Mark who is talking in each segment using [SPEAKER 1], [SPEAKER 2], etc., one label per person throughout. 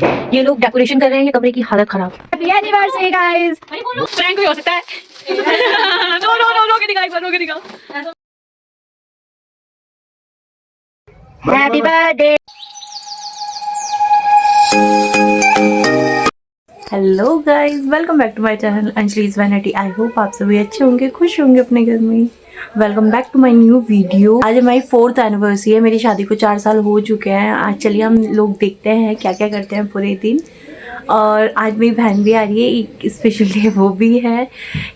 [SPEAKER 1] ये लोग डेकोरेशन कर रहे हैं, ये कमरे की हालत खराब।
[SPEAKER 2] Happy anniversary guys. प्रैंक भी हो सकता है। नो नो नो नो के दिखा, एक बार नो के दिखा। Happy birthday.
[SPEAKER 1] Hello guys, welcome back to my channel Anjali's vanity. I hope आप सभी अच्छे होंगे, खुश होंगे अपने घर में। Welcome back to my new video. आज हमारी 4th एनिवर्सरी है, मेरी शादी को 4 साल हो चुके हैं। आज चलिए हम लोग देखते हैं क्या क्या करते हैं पूरे दिन। और आज मेरी बहन भी आ रही है, एक स्पेशल डे वो भी है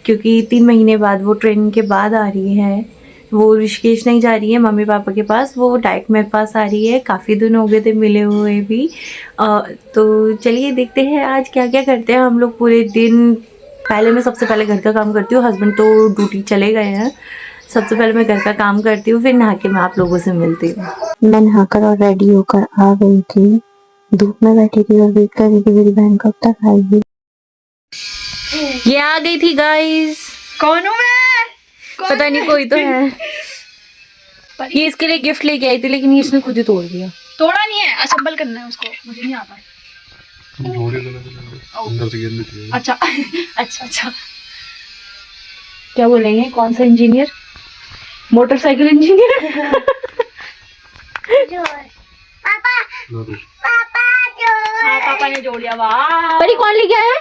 [SPEAKER 1] क्योंकि 3 महीने बाद वो ट्रेनिंग के बाद आ रही है। वो ऋषिकेश नहीं जा रही है मम्मी पापा के पास, वो डायरेक्ट मेरे पास आ रही है। काफ़ी दिन हो गए थे मिले हुए भी। तो चलिए देखते हैं आज क्या क्या करते हैं हम लोग पूरे दिन। पहले मैं सबसे पहले घर का काम करती हूँ, हस्बैंड तो ड्यूटी चले गए हैं। सबसे पहले मैं घर का काम करती हूँ, फिर नहा के मैं आप लोगों से मिलती हूँ।
[SPEAKER 3] मैं नहाकर और रेडी होकर आ गई थी। धूप में बैठी थी और वेट कर रही थी मेरी बहन कब तक आएगी।
[SPEAKER 1] ये आ गई थी गाइस।
[SPEAKER 2] कौन हूँ मैं?
[SPEAKER 1] पता नहीं, कोई तो है। ये इसके लिए गिफ्ट लेके आई थी लेकिन ये इसने खुद ही तोड़ दिया।
[SPEAKER 2] तोड़ा नहीं है, असेंबल करना है उसको, मुझे नहीं आता। अच्छा अच्छा अच्छा।
[SPEAKER 1] क्या बोलेंगे, कौन सा इंजीनियर? Motorcycle engineer.
[SPEAKER 2] हाँ पापा ने जोड़ लिया। वाह,
[SPEAKER 1] परी कौन लेके आया है?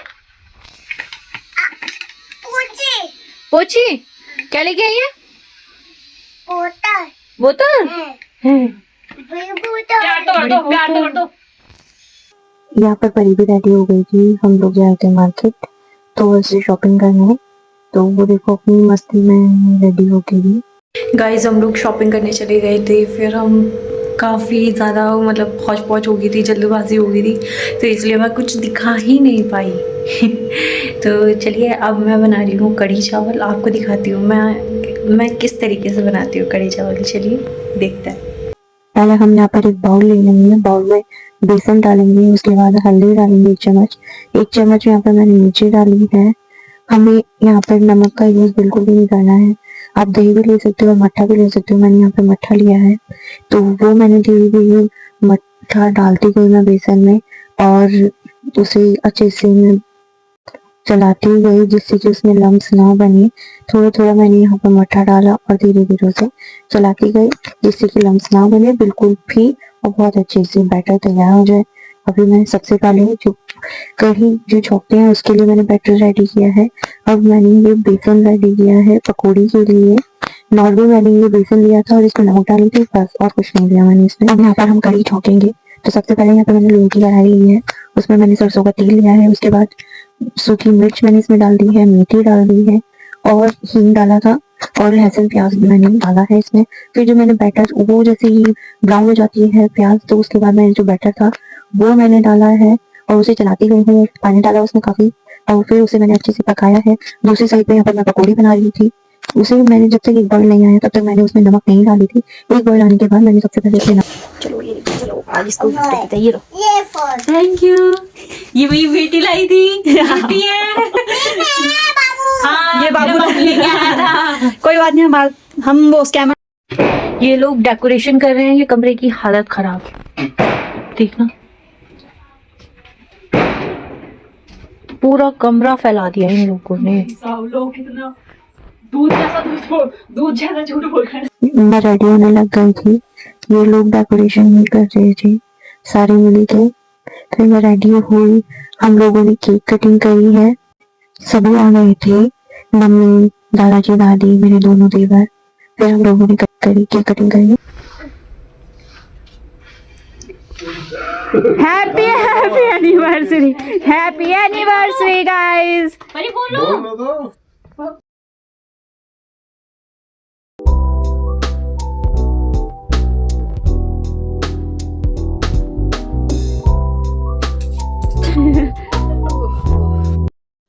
[SPEAKER 1] पोची। क्या लेके आई है? बोतल।
[SPEAKER 2] प्यार तोड़ दो, प्यार तोड़ दो।
[SPEAKER 3] यहाँ पर परी भी रेडी हो गई थी। हम लोग जाए थे मार्केट तो ऐसे शॉपिंग करने। तो वो देखो अपनी मस्ती में रेडी हो गई।
[SPEAKER 1] गाइस हम लोग शॉपिंग करने चले गए थे, फिर हम काफ़ी ज़्यादा मतलब हौच पौच हो गई थी, जल्दबाजी हो गई थी, तो इसलिए मैं कुछ दिखा ही नहीं पाई। तो चलिए अब मैं बना रही हूँ कढ़ी चावल, आपको दिखाती हूँ मैं किस तरीके से बनाती हूँ कढ़ी चावल। चलिए देखते हैं।
[SPEAKER 3] पहले हम यहाँ पर एक बाउल ले लेंगे। बाउल में बेसन डालेंगे, उसके बाद हल्दी डालेंगे 1 चम्मच यहाँ पर मैंने मिर्ची डाली है। हमें यहाँ पर नमक का यूज बिल्कुल भी नहीं करना है। आप दही भी ले सकते हो और मट्ठा भी ले सकते हो। मैंने यहाँ पे मट्ठा लिया है, तो वो मैंने धीरे धीरे मट्ठा डालती गई मैं बेसन में और उसे अच्छे से मैं चलाती गई जिससे कि उसमें लम्स ना बने। थोड़ा थोड़ा मैंने यहाँ पर मट्ठा डाला और धीरे धीरे उसे चलाती गई जिससे कि लम्स ना बने बिल्कुल भी, और बहुत अच्छे से बैटर तैयार हो जाए। अभी मैंने सबसे पहले जो कढ़ी जो छोंकते हैं उसके लिए मैंने बैटर रेडी किया है। अब मैंने ये बेसन रेडी किया है पकौड़ी के लिए। नॉर्मल मैंने ये बेसन लिया था और इसमें नमक डाली थी, बस और कुछ नहीं दिया मैंने इसमें। अब यहाँ पर हम कढ़ी छोंकेंगे। तो सबसे पहले यहाँ पर मैंने लोहे की कढ़ाई ली है, उसमें मैंने सरसों का तेल लिया है। उसके बाद सूखी मिर्च मैंने इसमें डाल दी है, मेथी डाल दी है और हींग डाला था और लहसुन प्याज भी मैंने डाला है इसमें। फिर जो मैंने बैटर वो जैसे ही ब्राउन हो जाती है प्याज, तो उसके बाद मैंने जो बैटर था वो मैंने डाला है और उसे चलाती गई हूँ। पानी डाला उसमें काफी और फिर उसे मैंने अच्छे से पकाया है। दूसरी साइड पे यहाँ पर मैं पकौड़ी बना रही थी। उसे मैंने जब तक एक बॉईल नहीं आया तब तक मैंने उसमें नमक नहीं डाली थी। एक बॉईल आने के बाद मैंने सबसे पहले इसमें
[SPEAKER 1] चलो ये चलो आज इसको गिफ्ट देते हैं। ये लो, थैंक यू। ये मेरी बेटी लाई थी, बेटी है। हाँ
[SPEAKER 2] ये बाबू
[SPEAKER 1] लेके आया था।
[SPEAKER 2] कोई बात नहीं, हम वो स्कैमर।
[SPEAKER 1] ये लोग डेकोरेशन कर रहे हैं, ये कमरे की हालत खराब। देखना, पूरा कमरा फैला दिया इन लोगों ने।
[SPEAKER 2] लोग कितना दूध जैसा झूठ बोल रहे हैं।
[SPEAKER 3] मैं रेडी होने लग गई थी। ये लोग डेकोरेशन नहीं कर रहे थे, सारे मिले थे। फिर मैं रेडी हुई, हम लोगों ने केक कटिंग करी है। सभी आ गए थे, मम्मी, दादाजी, दादी, मेरे दोनों देवर। फिर हम लोगों ने केक कटिंग करी।
[SPEAKER 2] Happy anniversary, happy anniversary guys.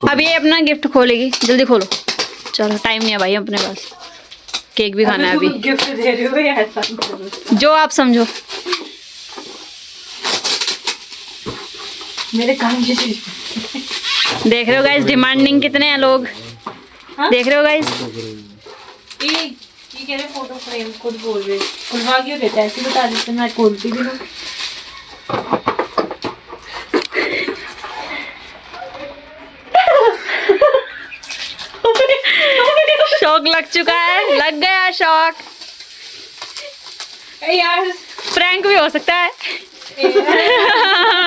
[SPEAKER 2] अब ये अपना गिफ्ट खोलेगी, जल्दी खोलो। चलो टाइम नहीं है भाई अपने पास, केक भी खाना है अभी।
[SPEAKER 1] गिफ्ट दे रही हो ऐसा
[SPEAKER 2] जो आप समझो।
[SPEAKER 1] मेरे काम की चीज।
[SPEAKER 2] देख रहे हो गाइस डिमांडिंग कितने हैं लोग। देख रहे हो गाइस,
[SPEAKER 1] ये कह रहे फोटो फ्रेम खुद बोल रहे, खुलवा क्यों देते, ऐसे बता देते मैं खोलती भी हूँ।
[SPEAKER 2] लग चुका है, लग गया शौक।
[SPEAKER 1] यार
[SPEAKER 2] प्रैंक भी हो सकता है।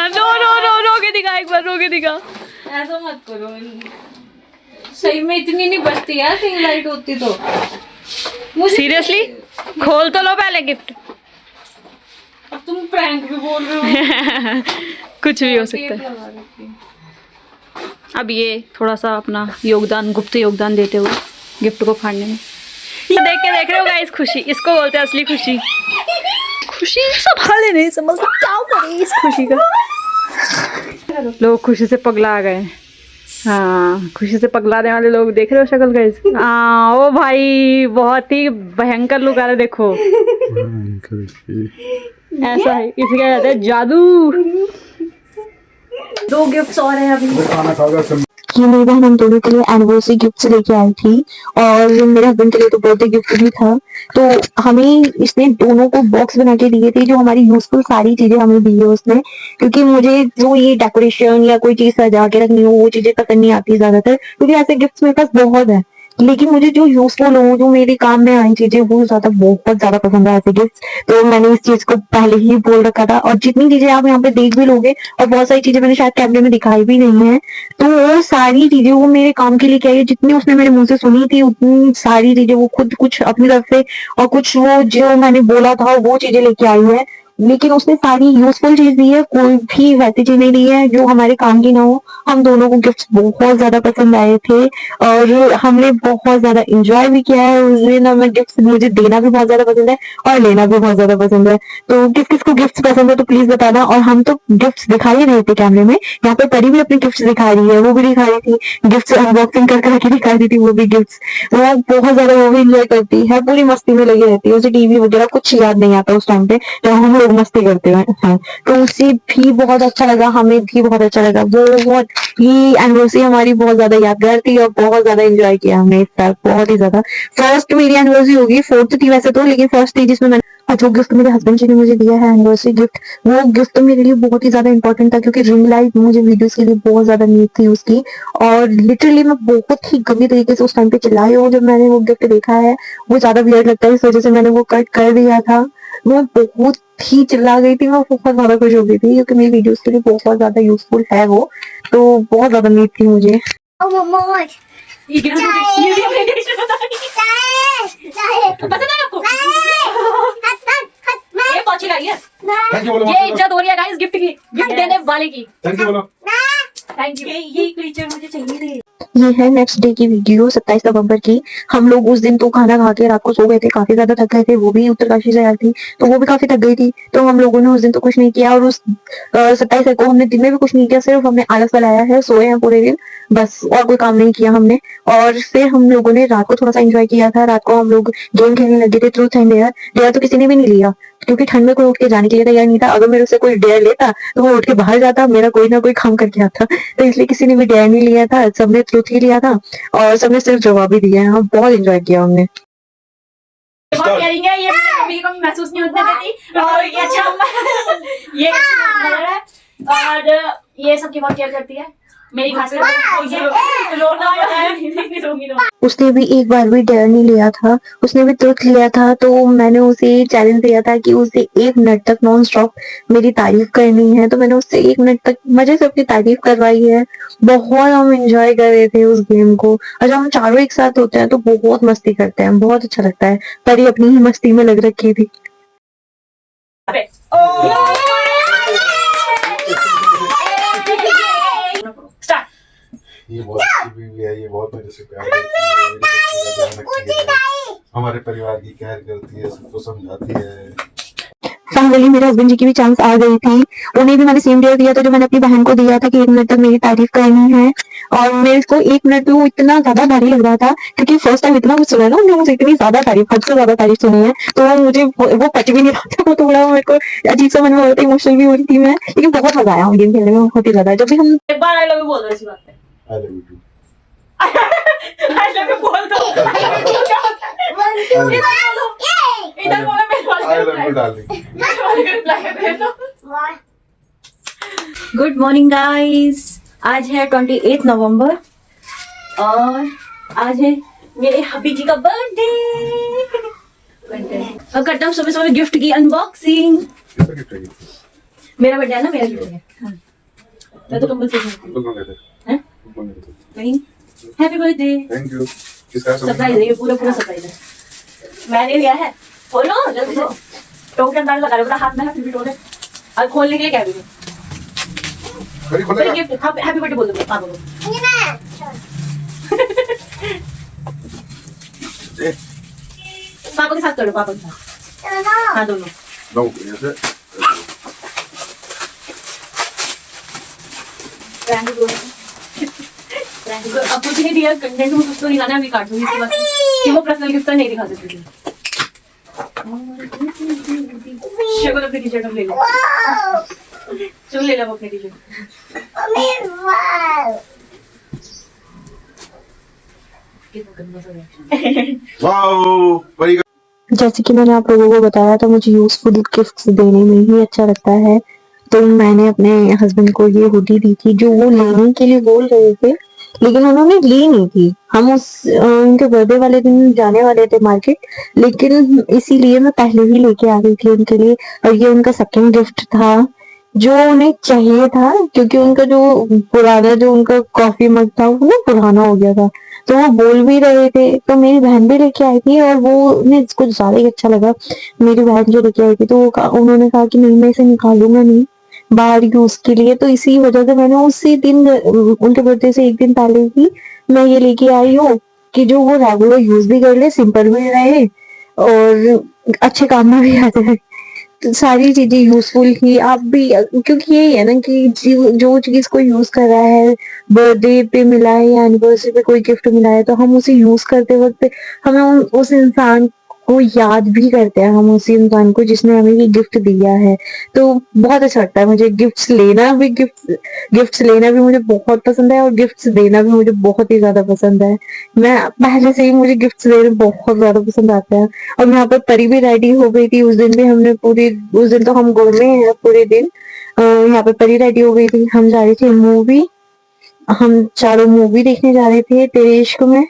[SPEAKER 2] नो नो नो, रो के दिखा, एक बार रो के दिखा।
[SPEAKER 1] ऐसा मत करो, सही में इतनी नहीं बचती यार, सिंग लाइट होती तो मुझे।
[SPEAKER 2] सीरियसली खोल तो लो पहले गिफ्ट।
[SPEAKER 1] अब तुम प्रैंक भी बोल रहे हो।
[SPEAKER 2] कुछ भी हो सकता है। अब ये थोड़ा सा अपना योगदान, गुप्त योगदान देते हुए गिफ्ट को फाड़ने में। तो देख रहे हो गाइस, खुशी इसको बोलते हैं, असली खुशी। खुशी संभाले नहीं, समझ क्या करें इस खुशी का। लोग खुशी से पगला गए। हाँ, खुशी से पगलाने वाले लोग देख रहे हो शक्ल गाइस। हाँ ओ भाई, बहुत ही भयंकर लुक आ रहा है, देखो ऐसा है, इसे क्या कहते हैं, जादू।
[SPEAKER 1] 2 गिफ्ट्स और हैं अभी।
[SPEAKER 3] ये मेरी बहन हम दोनों के लिए एनिवर्सरी गिफ्ट लेके आई थी और मेरे हस्बैंड के लिए तो बर्थडे गिफ्ट भी था। तो हमें इसने दोनों को बॉक्स बना के दिए थे, जो हमारी यूजफुल सारी चीजें हमें दी है उसने, क्योंकि मुझे जो ये डेकोरेशन या कोई चीज सजा के रखनी हो वो चीजें पसंद नहीं आती ज्यादातर, क्योंकि ऐसे गिफ्ट्स मेरे पास बहुत है। लेकिन मुझे जो यूजफुल हो, जो मेरे काम में आई चीजें, वो बहुत ज्यादा पसंद है ऐसे गिफ्ट। तो मैंने इस चीज को पहले ही बोल रखा था, और जितनी चीजें आप यहाँ पे देख भी लोगे, और बहुत सारी चीजें मैंने शायद कैमरे में दिखाई भी नहीं है, तो वो सारी चीजें वो मेरे काम के लिए क्या है, जितनी उसने मेरे मुंह से सुनी थी उतनी सारी चीजें वो खुद कुछ अपनी तरफ से और कुछ वो जो मैंने बोला था वो चीजें लेके आई है। लेकिन उसने सारी यूजफुल चीज दी है, कोई भी वैसी चीज नहीं दी है जो हमारे काम की ना हो। हम दोनों को गिफ्ट बहुत ज्यादा पसंद आए थे और हमने बहुत ज्यादा एंजॉय भी किया है उस दिन। हमें गिफ्ट, मुझे देना भी बहुत ज्यादा पसंद है और लेना भी बहुत ज्यादा पसंद है। तो किस किस को गिफ्ट पसंद है तो प्लीज बताना। और हम तो गिफ्ट दिखा ही रहे थे कैमरे में, यहाँ पे परी भी अपने गिफ्ट दिखा रही है, वो भी दिखा रही थी गिफ्ट, अनबॉक्सिंग करके दिखा रही थी वो भी गिफ्ट। वो बहुत ज्यादा वो भी इंजॉय करती है, पूरी मस्ती में लगी रहती है, उसे टीवी वगैरह कुछ याद नहीं आता उस टाइम पे जब हम लोग मस्ती करते हैं। तो उसे भी बहुत अच्छा लगा, हमें भी बहुत अच्छा लगा। वो बहुत, ये एनिवर्सरी हमारी बहुत ज्यादा यादगार थी और बहुत ज्यादा एंजॉय किया हमने इस साल, बहुत ही ज्यादा। फर्स्ट मेरी एनिवर्सरी होगी, 4th थी वैसे तो, लेकिन फर्स्ट थी जिसमें मैंने, जो गिफ्ट मेरे हस्बैंड जी ने मुझे दिया है एनिवर्सरी गिफ्ट, वो गिफ्ट तो मेरे लिए बहुत ही ज्यादा इंपॉर्टेंट था, क्योंकि रिंग लाइट मुझे वीडियोस के लिए बहुत ज्यादा नीड थी उसकी। और लिटरली मैं बहुत ही गंदी तरीके से उस टाइम पे चिल्लाई हूँ जब मैंने वो गिफ्ट देखा है। वो ज्यादा वियर्ड लगता है, इस वजह से मैंने वो कट कर दिया था। मैं बहुत ही चिल्ला गई थी, मैं बहुत ज्यादा खुश हो गई थी, क्योंकि मेरी वीडियोस के लिए बहुत ज्यादा यूजफुल है वो, तो बहुत ज्यादा नीड थी मुझे।
[SPEAKER 4] थैंक यू बोलो,
[SPEAKER 1] ये इज्जत हो रही है गाइस गिफ्ट की, गिफ्ट देने वाले की।
[SPEAKER 4] थैंक यू बोलो।
[SPEAKER 1] Thank you. ये क्रीचर मुझे चाहिए थे।
[SPEAKER 3] ये है नेक्स्ट डे की वीडियो 27 नवंबर की। हम लोग उस दिन तो खाना खा के रात को सो गए थे, काफी ज्यादा थक गए थे, वो भी उत्तरकाशी से आई थी तो वो भी काफी थक गई थी। तो हम लोगों ने उस दिन तो कुछ नहीं किया, और उस 27 को हमने दिन में भी कुछ नहीं किया, सिर्फ हमने आलस फैलाया है, सोए हैं पूरे दिन बस, और कोई काम नहीं किया हमने। और फिर हम लोगों ने रात को थोड़ा सा एंजॉय किया था। रात को हम लोग गेम खेलने लगे थे, ट्रूथ एंड डेयर। डेयर तो किसी ने भी नहीं लिया, क्योंकि ठंड में कोई उठ के जाने के लिए तैयार नहीं था। अगर मेरे से कोई डेयर लेता तो वो उठ के बाहर जाता, मेरा कोई ना कोई काम करके आता, तो इसलिए किसी ने भी डेयर नहीं लिया था, सबने ट्रूथ ही लिया था और सबने सिर्फ जवाब ही दिया है। हम बहुत एंजॉय किया हमने।
[SPEAKER 1] बहुत प्यारी है ये, कभी कभी महसूस नहीं होने देती, और ये अच्छा ये और ये सबकी बहुत केयर करती है मेरी, खास कर रोना है।
[SPEAKER 3] उसने भी एक बार भी डेयर नहीं लिया था, उसने भी ट्रुथ लिया था। तो मैंने उसे चैलेंज दिया था कि उसे 1 मिनट तक नॉन स्टॉप मेरी तारीफ करनी है, तो मैंने उससे 1 मिनट तक मजे से अपनी तारीफ करवाई है। बहुत हम एंजॉय कर रहे थे उस गेम को, और जब हम चारों एक साथ होते हैं तो बहुत मस्ती करते हैं, बहुत अच्छा लगता है। परी अपनी ही मस्ती में लग रखी थी।
[SPEAKER 4] ये बहुत अच्छी बीवी है, ये बहुत मेरे से प्यार करती है, मेरी बच्ची का ध्यान रखती है, हमारे परिवार की केयर करती है, सबको समझाती है।
[SPEAKER 3] फाइनली मेरे हस्बैंड जी की भी चांस आ गई थी, उन्हें भी मैंने सेम डेयर दिया था जो मैंने अपनी बहन को दिया था कि 1 मिनट तक मेरी तारीफ करनी है। और मेरे को 1 मिनट में वो इतना ज्यादा भारी लग रहा था, क्योंकि फर्स्ट टाइम इतना कुछ सुना है ना, उन्होंने मुझे इतनी ज्यादा तारीफ, हद से ज्यादा तारीफ सुनी है, तो मुझे वो पच भी नहीं रहा था। वो थोड़ा मेरे को अजीब सा मन में हो रहा था, इमोशनल भी हो रही थी मैं, लेकिन बहुत मजा आया गेम खेलने में, बहुत ही ज्यादा। जब भी हम
[SPEAKER 1] एक बार आई लव यू बोल दो इसी बात पे।
[SPEAKER 4] I love you too.
[SPEAKER 1] I love you बोल दो। आई लव यू क्या होता है? इधर बोलो मेरे
[SPEAKER 4] आई love you darling.
[SPEAKER 1] Good morning guys, आज है 28 नवंबर और आज है मेरे हबी जी का बर्थडे। अब करता हूँ सुबह सुबह गिफ्ट की अनबॉक्सिंग।
[SPEAKER 4] किसका गिफ्ट है ये?
[SPEAKER 1] मेरा बर्थडे है ना, मेरा गिफ्ट है। हाँ। मैं तो कंबल से
[SPEAKER 4] तुम कौन कहते
[SPEAKER 1] हैं?
[SPEAKER 4] तुम कौन कहते
[SPEAKER 1] नहीं, हैप्पी बर्थडे।
[SPEAKER 4] Thank you. किसका
[SPEAKER 1] सरप्राइज है ये, पूरा पूरा सरप्राइज है। मैंने लिया है, खोलो जल्दी से। टोक के अंदर लगा रहे, पूरा हाथ में है, फिर भी टोक है। और खोलने के लिए क्या भी
[SPEAKER 4] बड़ी खोलेगा।
[SPEAKER 1] गिफ्ट। हैप्पी बर्थडे बोल दो। हाँ बोलो।
[SPEAKER 4] ए,
[SPEAKER 1] पापा के साथ करो, पापा के साथ। हाँ दोनों।
[SPEAKER 4] लो ऐसे।
[SPEAKER 1] फ्रेंड को अब कुछ नहीं दिया, कंटेंट में कुछ तो दिखाना है, अभी काट दूंगी इसके बाद कि वो पर्सनल गिफ्ट तो नहीं दिखा सकते थे। शक्ल अपनी टी-शर्ट अब ले लो। चल ले लो अपनी टी-शर्ट।
[SPEAKER 4] वाओ परी का
[SPEAKER 3] जैसे कि मैंने आप लोगों को बताया था, मुझे यूजफुल गिफ्ट्स देने में ही अच्छा लगता है। तो मैंने अपने हस्बैंड को ये हुडी दी थी, जो वो लेने के लिए बोल रहे थे, लेकिन उन्होंने ली नहीं थी। हम उनके बर्थडे वाले दिन जाने वाले थे मार्केट, लेकिन इसीलिए मैं पहले ही लेके आ गई थी उनके लिए। और ये उनका सेकंड गिफ्ट था जो उन्हें चाहिए था, क्योंकि उनका जो पुराना जो उनका कॉफी मग था वो ना पुराना हो गया था। तो वो बोल भी रहे थे, तो मेरी बहन भी लेके आई थी और वो उन्हें कुछ ज्यादा ही अच्छा लगा। मेरी बहन जो लेके आई थी, तो उन्होंने कहा कि नहीं, मैं इसे निकालूंगा नहीं बाहर यूज के लिए। तो इसी वजह से मैंने उसी दिन, उनके बर्थडे से एक दिन पहले ही मैं ये लेके आई हूँ कि जो वो रेगुलर यूज भी कर ले, सिंपल भी रहे और अच्छे काम में भी आ जाए। तो सारी चीजें यूजफुल ही आप भी, क्योंकि यही है ना कि जो चीज कोई यूज कर रहा है, बर्थडे पे मिला है या एनिवर्सरी पे कोई गिफ्ट मिला है, तो हम उसे यूज करते वक्त हमें उस इंसान को याद भी करते हैं, हम उसी इंसान को जिसने हमें ये गिफ्ट दिया है। तो बहुत अच्छा लगता है मुझे गिफ्ट्स लेना भी मुझे बहुत पसंद है और गिफ्ट्स देना भी मुझे बहुत ही ज्यादा पसंद है। मैं पहले से ही मुझे गिफ्ट्स देना बहुत ज्यादा पसंद आता है। और यहाँ पर परी भी रेडी हो गई थी उस दिन भी, उस दिन तो हम घूमे हैं पूरे दिन। यहाँ पे परी रेडी हो गई थी, हम जा रहे थे मूवी, हम चारों मूवी देखने जा रहे थे तेरे इश्क में।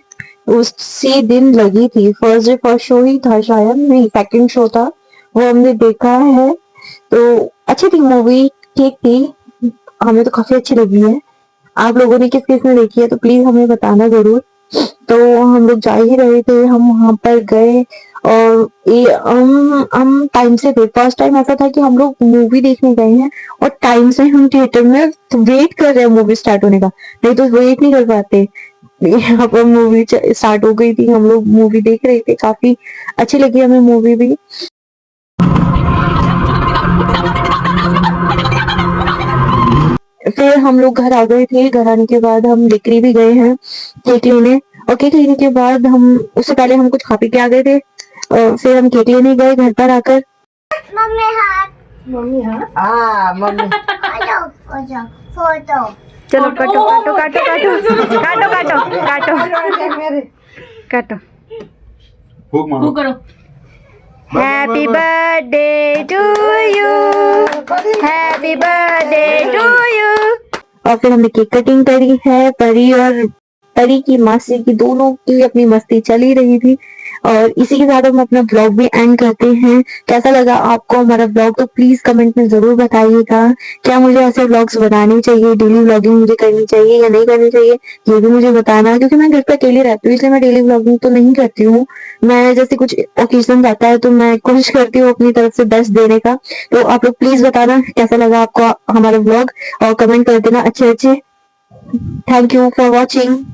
[SPEAKER 3] उसी दिन लगी थी, फर्स्ट डे फर्स्ट शो ही था शायद, नहीं सेकंड शो था, वो हमने देखा है। तो अच्छी थी मूवी, ठीक थी, हमें तो काफी अच्छी लगी है। आप लोगों ने किस किस ने देखी है तो प्लीज हमें बताना जरूर। तो हम लोग जा ही रहे थे, हम वहां पर गए और हम टाइम से थे। फर्स्ट टाइम ऐसा था कि हम लोग मूवी देखने गए हैं और टाइम से हम थिएटर में वेट कर रहे हैं मूवी स्टार्ट होने का, नहीं तो वेट नहीं कर पाते। यहाँ पर मूवी स्टार्ट हो गई थी, हम लोग मूवी देख रहे थे, काफी अच्छी लगी हमें मूवी भी। फिर हम लोग घर आ गए थे, घर आने के बाद हम बेकरी भी गए हैं केक लेने, और केक लेने के बाद हम, उससे पहले हम कुछ खा पी के आ गए थे, और फिर हम केक लेने गए घर पर आकर।
[SPEAKER 1] मम्मी हाँ
[SPEAKER 2] चलो काटो काटो काटो काटो काटो काटो काटो काटो।
[SPEAKER 4] फूक मारो।
[SPEAKER 1] वो करो।
[SPEAKER 2] Happy birthday to you, happy birthday to you.
[SPEAKER 3] और फिर हमने केक कटिंग करी है। परी की मासी की दोनों की अपनी मस्ती चली रही थी। और इसी के साथ हम अपना ब्लॉग भी एंड करते हैं। कैसा लगा आपको हमारा ब्लॉग तो प्लीज कमेंट में जरूर बताइएगा। क्या मुझे ऐसे ब्लॉग्स बनाने चाहिए, डेली ब्लॉगिंग मुझे करनी चाहिए या नहीं करनी चाहिए, ये भी मुझे बताना, क्योंकि मैं घर पे अकेली रहती हूँ, इसलिए मैं डेली ब्लॉगिंग तो नहीं करती हूँ। मैं जैसे कुछ ओकेजन आता है तो मैं कोशिश करती हूँ अपनी तरफ से बेस्ट देने का। तो आप लोग प्लीज बताना कैसा लगा आपको हमारा ब्लॉग और कमेंट कर देना अच्छे अच्छे। Thank you for watching.